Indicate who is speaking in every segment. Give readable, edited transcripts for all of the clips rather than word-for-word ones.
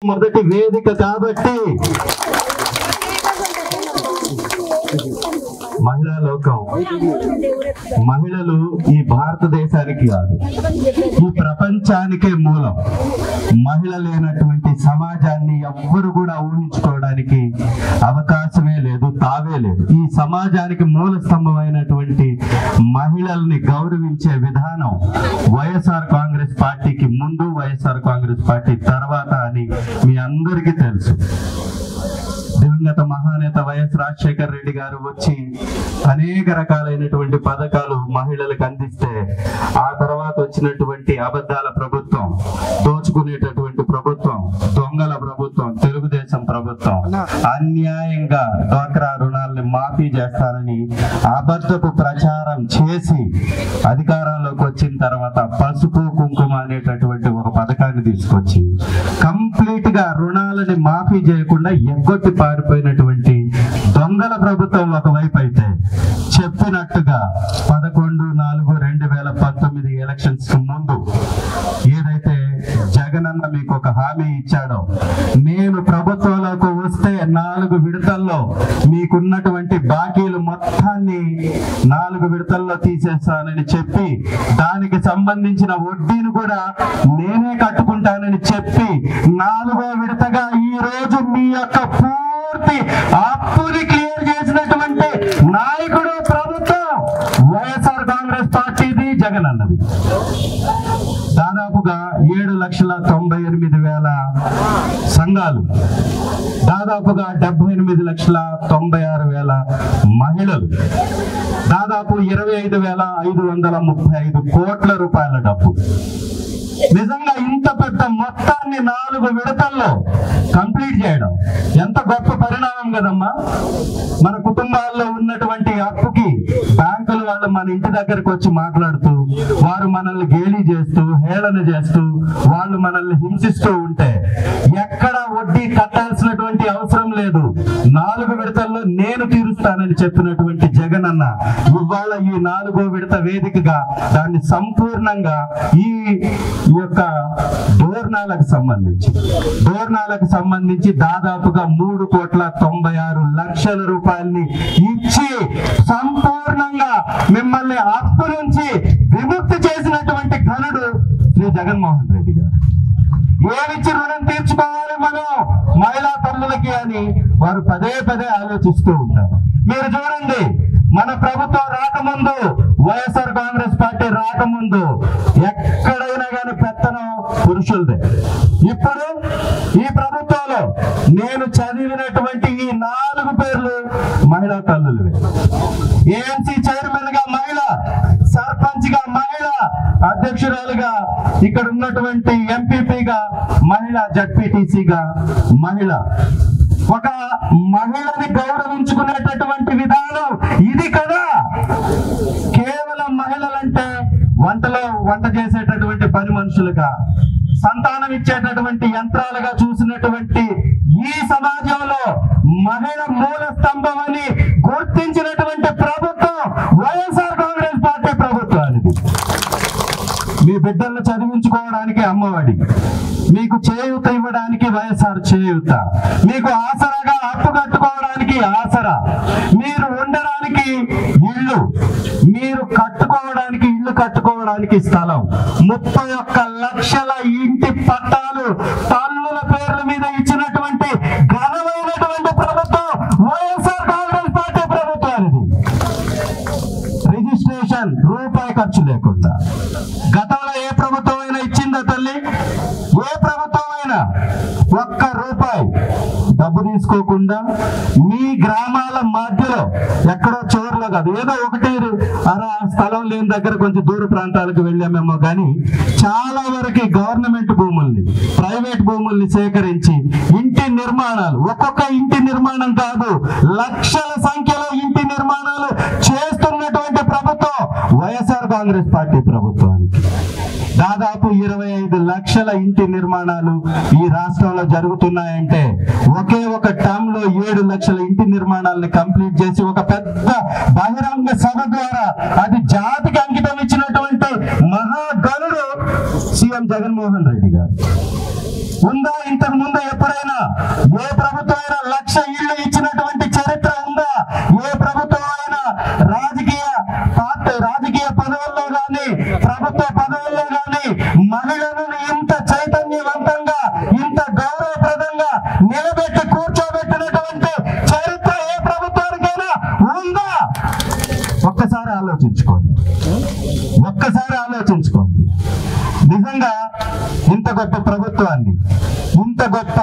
Speaker 1: మొదటి వేదిక కాబట్టి మహిళా లోకం, మహిళలు ఈ భారతదేశానికి కాదు ఈ ప్రపంచానికే మూలం. మహిళ లేనటువంటి సమాజాన్ని ఎవ్వరు కూడా ఊహించుకోవడానికి అవకాశమే లేదు, తావే లేదు. ఈ సమాజానికి మూల స్తంభమైనటువంటి మహిళల్ని గౌరవించే విధానం వైఎస్ఆర్ కాంగ్రెస్ పార్టీకి ముందు, వైఎస్ఆర్ కాంగ్రెస్ పార్టీ తర్వాత అని మీ అందరికీ తెలుసు. దివంగత మహానేత వైఎస్ రాజశేఖర్ రెడ్డి గారు వచ్చి అనేక రకాలైనటువంటి పథకాలు మహిళలకు అందిస్తే, ఆ తర్వాత వచ్చినటువంటి అబద్ధాల ప్రభుత్వం, దోచుకునేటటువంటి ప్రభుత్వం, దొంగల ప్రభుత్వం, తెలుగుదేశం ప్రభుత్వం అన్యాయంగా డ్వాక్రా రుణాలని మాఫీ చేస్తారని అబద్ధపు ప్రచారం చేసి అధికారంలోకి వచ్చిన తర్వాత పసుపు కుంకుమ అనేటటువంటి ఒక పథకాన్ని తీసుకొచ్చి కంప్లీట్ గా రుణాలని మాఫీ చేయకుండా ఎగ్గొట్టి పారిపోయినటువంటి దొంగల ప్రభుత్వం ఒకవైపు అయితే, చెప్పినట్టుగా 11/4/2019 ఎలక్షన్స్ ముందు ఏదైతే జగనన్న మీకు ఒక హామీ ఇచ్చాడో, నేను ప్రభుత్వంలోకి వస్తే 4 విడతల్లో మీకున్నటువంటి బాకీలు మొత్తాన్ని 4 విడతల్లో తీసేస్తానని చెప్పి, దానికి సంబంధించిన వడ్డీని కూడా నేనే కట్టుకుంటానని చెప్పి 4వ విడతగా ఈ రోజు మీ యొక్క పూర్తి అప్పుని క్లియర్ చేసినటువంటి నాయకుడు ప్రభుత్వం వైఎస్ఆర్ కాంగ్రెస్ పార్టీది, జగన్ అన్నది. దాదాపుగా 7,98,000 సంఘాలు, దాదాపుగా 78,96,000 మహిళలు, దాదాపు 25,535 కోట్ల రూపాయల డబ్బు. నిజంగా ఇంత పెద్ద మొత్తాన్ని 4 విడతల్లో కంప్లీట్ చేయడం ఎంత గొప్ప పరిణామం కదమ్మా. మన కుటుంబాల్లో ఉన్నటువంటి అప్పుకి బ్యాంకుల వాళ్ళు మన ఇంటి దగ్గరకు వచ్చి మాట్లాడుతూ, వారు మనల్ని గేలి చేస్తూ, హేళన చేస్తూ, వాళ్ళు మనల్ని హింసిస్తూ ఉంటే ఎక్కడ వడ్డీ కట్టాల్సినటువంటి అవసరం లేదు, 4 విడతల్లో నేను తీరుస్తానని చెప్పినటువంటి జగన్ అన్న ఇవాళ ఈ 4వ విడత వేదికగా దాన్ని సంపూర్ణంగా ఈ యొక్క డోర్నాలకు సంబంధించి దాదాపుగా 3,96,00,000 రూపాయల్ని ఇచ్చి సంపూర్ణంగా మిమ్మల్ని అప్పు నుంచి విముక్తి చేసినటువంటి ఘనుడు శ్రీ జగన్మోహన్ రెడ్డి గారు. ఏమిచ్చి రుణం తీర్చుకోవాలి మనం మహిళా తల్లులకి అని వారు పదే ఆలోచిస్తూ ఉంటారు. మీరు చూడండి, మన ప్రభుత్వం రాకముందు, వైఎస్ఆర్ కాంగ్రెస్ పార్టీ రాకముందు ఎక్కడైనా కానీ పెత్తనం పురుషులదే. ఇప్పుడు ఈ ప్రభుత్వంలో నేను చదివినటువంటి ఈ 4 పేర్లు మహిళా తల్లులవే. ఏఎంసీ చైర్మన్ గా మహిళ, సర్పంచ్ గా మహిళ, అధ్యక్షురాలుగా ఇక్కడ ఉన్నటువంటి ఎంపీపీగా మహిళ, జడ్పీటీసీగా మహిళ. ఒక మహిళని గౌరవించుకునేటటువంటి విధానం ఇది కదా. కేవలం మహిళలంటే వంట చేసేటటువంటి పని మనుషులుగా, సంతానం ఇచ్చేటటువంటి యంత్రాలుగా చూసినటువంటి ఈ సమాజంలో మహిళ మూల స్తంభం అని గుర్తించినటువంటి ప్రభుత్వం వైఎస్ఆర్ కాంగ్రెస్ పార్టీ ప్రభుత్వానికి. మీ బిడ్డలను చదివించుకోవడానికి అమ్మఒడి, మీకు చేయూత ఇవ్వడానికి వైఎస్ఆర్ చేయూత, మీకు ఆసరాగా అప్పు కట్టుకోవడానికి ఆసరా, మీరు ఉండడానికి ఇల్లు, మీరు కట్టుకోవడానికి ఇల్లు కట్టుకోవడానికి స్థలం, 31 లక్షల ఇంటి పట్టాలు తల్లుల పేర్ల మీద ఇచ్చినటువంటి ఘనమైనటువంటి ప్రభుత్వం వైఎస్ఆర్ కాంగ్రెస్ పార్టీ ప్రభుత్వానికి. రిజిస్ట్రేషన్ రూపాయి ఖర్చు లేకుండా. గతంలో ఏ ప్రభుత్వం అయినా ఇచ్చిందా తల్లి? ఏ ప్రభుత్వం అయినా 1 రూపాయి డబ్బు తీసుకోకుండా మీ గ్రామాల మధ్యలో ఎక్కడో చోరులో కాదు, ఏదో ఒకటి స్థలం లేని దగ్గర కొంచెం దూర ప్రాంతాలకు వెళ్ళామేమో కానీ చాలా వరకు గవర్నమెంట్ భూముల్ని, ప్రైవేట్ భూముల్ని సేకరించి ఇంటి నిర్మాణాలు, ఒక్కొక్క ఇంటి నిర్మాణం కాదు, లక్షల సంఖ్యలో ఇంటి నిర్మాణాలు చేస్తున్నటువంటి ప్రభుత్వం వైఎస్ఆర్ కాంగ్రెస్ పార్టీ ప్రభుత్వానికి. దాదాపు 25 లక్షల ఇంటి నిర్మాణాలు ఈ రాష్ట్రంలో జరుగుతున్నాయంటే, ఒకే ఒక టర్మ్ లో 7 లక్షల ఇంటి నిర్మాణాలను కంప్లీట్ చేసి ఒక పెద్ద బహిరంగ సభ ద్వారా అది జాతికి అంకితం ఇచ్చినటువంటి మహాగణుడు సీఎం జగన్మోహన్ రెడ్డి గారు. ఉందా? ఇంతకు ముందు ఎప్పుడైనా ఏ ప్రభుత్వం అయినా 1,00,000 ఇళ్ళు ఇచ్చినటువంటి చరిత్ర ఉందా? ఏ ప్రభుత్వం అయినా రాజకీయ పదవుల్లో గాని ప్రభుత్వ పదవుల్లో గాని మహిళలను ఇంత చైతన్యవంతంగా ఇంత గౌరవప్రదంగా నిలబెట్టి కూర్చోబెట్టినటువంటి చరిత్ర ఏ ప్రభుత్వానికైనా ఉందా? ఒక్కసారి ఆలోచించుకోండి. నిజంగా ఇంత గొప్ప ప్రభుత్వాన్ని, ఇంత గొప్ప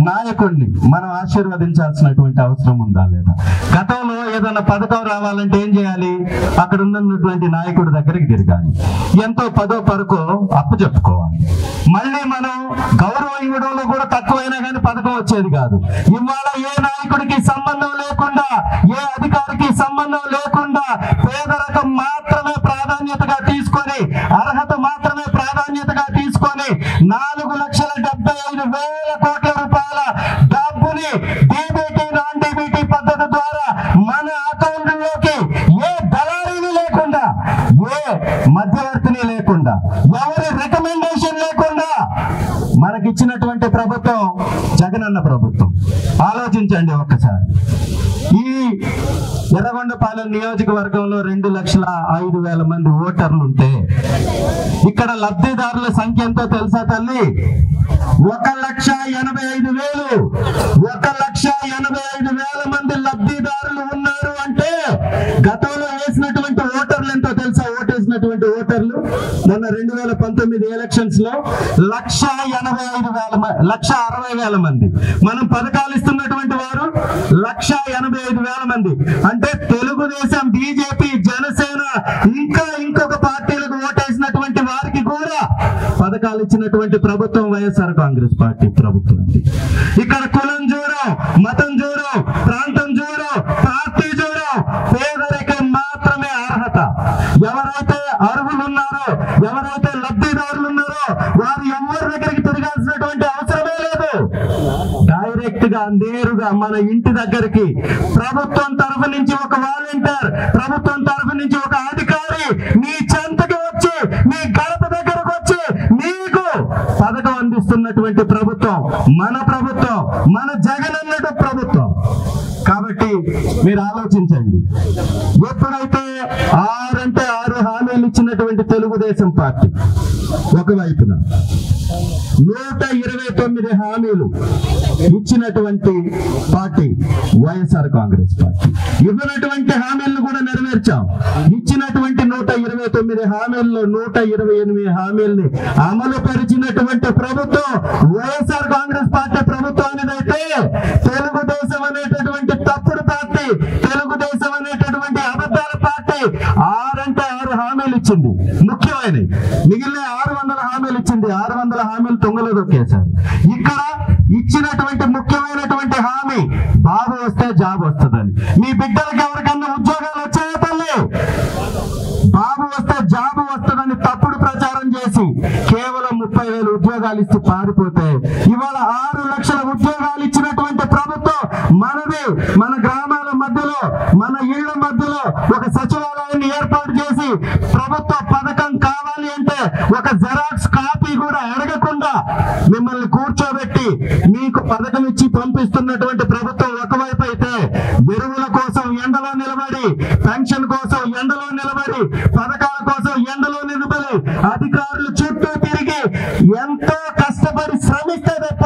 Speaker 1: నాయకుడిని మనం ఆశీర్వదించాల్సినటువంటి అవసరం ఉందా లేదా? గతంలో ఏదైనా పథకం రావాలంటే ఏం చేయాలి? అక్కడ ఉన్నటువంటి నాయకుడి దగ్గరికి తిరగాలి, ఎంతో పదో పరకో అప్పు చెప్పుకోవాలి. మళ్ళీ మనం గౌరవం ఇవ్వడంలో కూడా తక్కువైనా కానీ పథకం వచ్చేది కాదు. ఇవాళ ఏ నాయకుడికి సంబంధం లేకుండా, ఏ అధికారికి సంబంధం లేకుండా పేదరికం మాత్రమే ప్రాధాన్యతగా తీసుకొని, అర్హత మాత్రమే ప్రాధాన్యతగా తీసుకొని 4,75,000 కోట్ల రూపాయల డబ్బుని డీబీటీ నాన్ డీబీటీ పద్ధతి ద్వారా మన అకౌంట్లోకి ఏ దళారీని లేకుండా, ఏ మధ్యవర్తిని లేకుండా, ఎవరి రికమెండేషన్ లేకుండా మనకిచ్చినటువంటి ప్రభుత్వం జగనన్న ప్రభుత్వం. ఆలోచించండి ఒక్కసారి. ఈ ఎర్రగొండపాలెం నియోజకవర్గంలో 2,05,000 మంది ఓటర్లు ఉంటే ఇక్కడ లబ్ధిదారుల సంఖ్య ఎంతో తెలుసా తల్లి? 1,85,000. 1,85,000 మంది లబ్ధిదారులు ఉన్నారు అంటే గతంలో వేసినటువంటి ఓటర్లు ఎంతో తెలుసా? ఓటేసినటువంటి ఓటర్లు మొన్న 2019 ఎలక్షన్స్ లో 1,60,000 మంది. మనం పథకాలు ఇస్తున్నటువంటి వారు 1,85,000 మంది. అంటే తెలుగుదేశం, బీజేపీ, జనసేన ఇంకా ఇంకొక పార్టీలకు ఓటేసినటువంటి వారికి కూడా పథకాలు ఇచ్చినటువంటి ప్రభుత్వం వైఎస్ఆర్ కాంగ్రెస్ పార్టీ ప్రభుత్వం. ఇక్కడ కులం చూడం, మతం చూడం, ప్రాంతం చూడం, పార్టీ చూడం, పేదరికం మాత్రమే అర్హత. ఎవరైతే అర్హులు ఉన్నారో, ఎవరైతే లబ్ధిదారులు ఉన్నారో వారు ఎవరి దగ్గరికి తిరగాల్సినటువంటి అవసరమే లేదు. డైరెక్ట్ గా నేరుగా మన ఇంటి దగ్గరికి ప్రభుత్వం తరఫు నుంచి ఒక వాలంటీర్, ప్రభుత్వం తరఫు నుంచి ఒక అధికారి మీ చెంతకి వచ్చి, మీ గడప దగ్గరకు వచ్చి మీకు పథకం అందిస్తున్నటువంటి ప్రభుత్వం మన ప్రభుత్వం, మన జగనన్న ప్రభుత్వం. కాబట్టి మీరు ఆలోచించండి. ఎప్పుడైతే 6 హామీలు ఇచ్చినటువంటి తెలుగుదేశం పార్టీ ఒకవైపున 129 హామీలు ఇచ్చినటువంటి పార్టీ వైఎస్ఆర్ కాంగ్రెస్ పార్టీ. ఇవ్వనటువంటి హామీలను కూడా నెరవేర్చాం. ఇచ్చినటువంటి 129 హామీల్లో 128 హామీల్ని అమలు పరిచినటువంటి ప్రభుత్వం వైఎస్ఆర్ కాంగ్రెస్ పార్టీ ప్రభుత్వానిదైతే తెలుగుదేశం అనేటటువంటి తప్పుడు పార్టీ, తెలుగుదేశం అనేటటువంటి అబద్ధాల పార్టీ 6 హామీలు ఇచ్చింది. ముఖ్యమైనవి మిగిలిన 600 హామీలు ఇచ్చింది. 600 హామీలు తుంగలో దొక్కేశారు. ఇక్కడ ఇచ్చినటువంటి ముఖ్యమైనటువంటి హామీ బాబు వస్తే జాబ్ వస్తుందని. మీ బిడ్డలకు ఎవరికన్నా ఉద్యోగాలు వచ్చాయో తల్లి? బాబు వస్తే జాబ్ వస్తుందని తప్పుడు ప్రచారం చేసి కేవలం 30,000 ఉద్యోగాలు ఇచ్చి పారిపోతే ఇవాళ 6 లక్షల ఉద్యోగాలు ఇచ్చినటువంటి ప్రభుత్వం మనది. మన గ్రామాల మధ్యలో, మన ఇళ్ల మధ్యలో ఒక సచివాలయాన్ని ఏర్పాటు చేసి ప్రభుత్వ పథకం కావాలి అంటే ఒక జెరాక్స్ కాపీ కూడా అడగకుండా మిమ్మల్ని కూర్చోబెట్టి మీకు పథకం ఇచ్చి పంపిస్తున్నటువంటి ప్రభుత్వం ఒకవైపు అయితే, ఎరువుల కోసం ఎండలో నిలబడి, పెన్షన్ కోసం ఎండలో నిలబడి, పథకాల కోసం ఎండలో నిలబడి అధికారులు చుట్టూ తిరిగి ఎంతో కష్టపడి శ్రమిస్తే తప్ప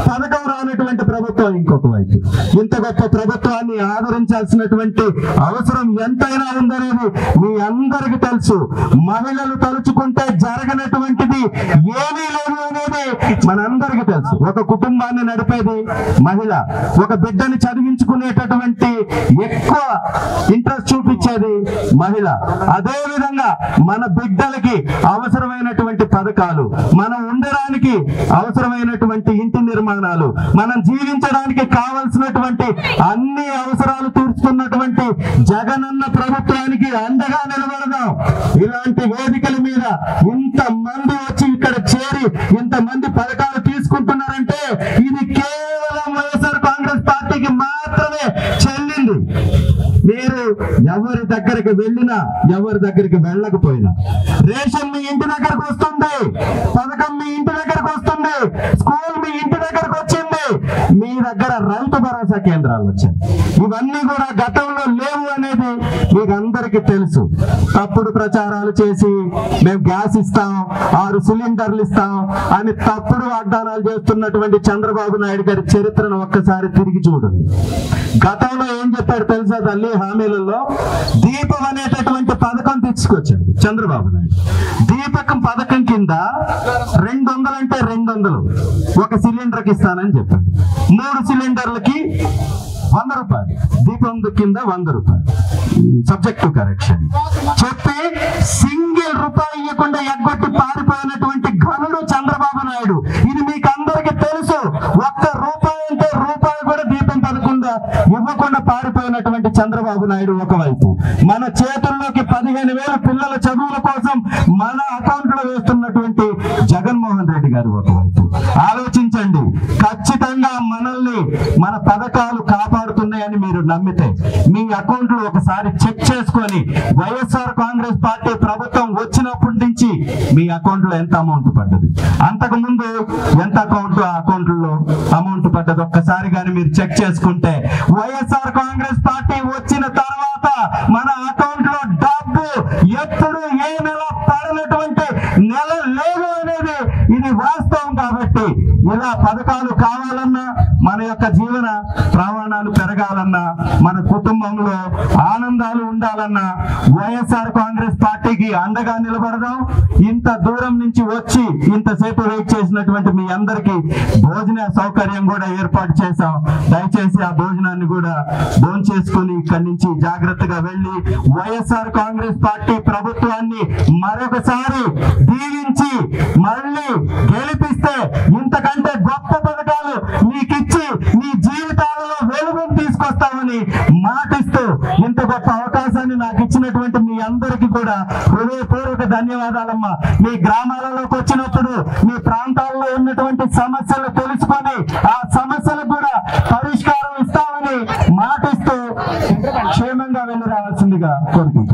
Speaker 1: పథకం రానటువంటి ప్రభుత్వం ఇంకొక వైపు. ఇంత గొప్ప ప్రభుత్వాన్ని ఆదరించాల్సినటువంటి అవసరం ఎంతైనా ఉందనేది మీ అందరికీ తెలుసు. మహిళలు తలుచుకుంటే జరగనటువంటిది ఏమీ లేదు అనేది మనందరికీ తెలుసు. ఒక కుటుంబాన్ని నడిపేది మహిళ, ఒక బిడ్డని చదివించుకునేటటువంటి ఎక్కువ ఇంట్రెస్ట్ చూపించేది మహిళ. అదే విధంగా మన బిడ్డలకి అవసరమైనటువంటి పథకాలు, మనం ఉండడానికి అవసరమైనటువంటి ఇంటి నిర్మాణాలు, మనం జీవించడానికి కావలసినటువంటి అన్ని అవసరాలు తీర్చుతున్నటువంటి జగనన్న ప్రభుత్వానికి అండగా నిలబడదాం. ఇలాంటి వేదికల మీద ఇంతమంది వచ్చి ఇక్కడ చేరి ఇంతమంది పథకాలు తీసుకుంటున్నారంటే ఇది కేవలం వైఎస్ఆర్ కాంగ్రెస్ పార్టీకి మాత్రమే చెల్లింది. మీరు ఎవరి దగ్గరికి వెళ్ళినా ఎవరి దగ్గరికి వెళ్ళకపోయినా రేషన్ మీ ఇంటి దగ్గరకు వస్తుంది, పథకం మీ ఇంటి దగ్గరకు వస్తుంది, స్కూల్ మీ ఇంటి దగ్గరకు వచ్చింది, మీ దగ్గర రైతు భరోసా కేంద్రాలు వచ్చాయి. ఇవన్నీ కూడా గతంలో లేవు అనేది మీకు అందరికీ తెలుసు. తప్పుడు ప్రచారాలు చేసి మేము గ్యాస్ ఇస్తాం, 6 సిలిండర్లు ఇస్తాం అని తప్పుడు వాగ్దానాలు చేస్తున్నటువంటి చంద్రబాబు నాయుడు గారి చరిత్రను ఒక్కసారి తిరిగి చూడండి. గతంలో ఏం చెప్పాడు తెలుసా? తల్లి హామీలలో దీపం అనేటటువంటి పథకం తీసుకొచ్చాడు చంద్రబాబు నాయుడు. దీపకం పథకం కింద 200 అంటే 200 ఒక సిలిండర్కి ఇస్తానని చెప్పాడు. 3 సిలిండర్లకి 100 రూపాయలు, దీపం కింద 100 రూపాయలు, సబ్జెక్ట్ టు కరెక్షన్ చెప్పి సింగిల్ రూపాయి ఇవ్వకుండా ఎగ్గొట్టి పారిపోయినటువంటి ఘనుడు చంద్రబాబు నాయుడు. ఇది మీకు అందరికీ తెలుసు. 1 రూపాయి అంటే రూపాయి కూడా దీపం పడకుండా ఇవ్వకుండా పారిపోయినటువంటి చంద్రబాబు నాయుడు ఒకవైపు, మన చేతుల్లోకి 15,000 పిల్లల చదువుల కోసం మన అకౌంట్ లో వేస్తున్నటువంటి జగన్మోహన్ రెడ్డి గారు ఒకవైపు. ఆలోచించండి, ఖచ్చితంగా మనల్ని మన పథకాలు కాపాడుతున్నాయని మీరు నమ్మితే మీ అకౌంట్ లో ఒకసారి చెక్ చేసుకొని వైఎస్ఆర్ కాంగ్రెస్ పార్టీ ప్రభుత్వం వచ్చినప్పటి నుంచి మీ అకౌంట్ లో ఎంత అమౌంట్ పడ్డది, అంతకు ముందు ఎంత అకౌంట్ లో అమౌంట్ పడ్డది ఒక్కసారి కానీ మీరు చెక్ చేసుకుంటే, వైఎస్ఆర్ కాంగ్రెస్ పార్టీ వచ్చిన తర్వాత మన అకౌంట్ లో డబ్బు ఎప్పుడు ఏ నెల పడినటువంటి నెల లేదు అనేది ఇది వాస్తవం. కాబట్టి ఇలా పథకాలు కావాలన్నా, మన యొక్క జీవన ప్రమాణాలు పెరగాలన్నా, మన కుటుంబంలో ఆనందాలు ఉండాలన్నా వైఎస్ఆర్ కాంగ్రెస్ పార్టీకి అండగా నిలబడదాం. ఇంత దూరం నుంచి వచ్చి ఇంతసేపు వెయిట్ చేసినటువంటి మీ అందరికీ భోజన సౌకర్యం కూడా ఏర్పాటు చేశాం. దయచేసి ఆ భోజనాన్ని కూడా భోంచేసుకుని ఇక్కడి నుంచి జాగ్రత్తగా వెళ్ళి వైఎస్ఆర్ కాంగ్రెస్ పార్టీ ప్రభుత్వాన్ని మరొకసారి దీవించి మళ్ళీ గెలిపిస్తే ఇంతకంటే గొప్ప పథకాలు మీకిచ్చి మీ జీవితాలలో వెలుగును తీసుకొస్తామని మాటిస్తూ ఇంత గొప్ప అవకాశాన్ని నాకు ఇచ్చినటువంటి మీ అందరికీ కూడా హృదయపూర్వక ధన్యవాదాలమ్మా. మీ గ్రామాలలోకి వచ్చినప్పుడు మీ ప్రాంతాల్లో ఉన్నటువంటి సమస్యలు తెలుసుకొని ఆ సమస్యలకు కూడా పరిష్కారం ఇస్తామని మాటిస్తూ క్షేమంగా వెళ్ళి రావాల్సిందిగా కోరుకుంటున్నాను.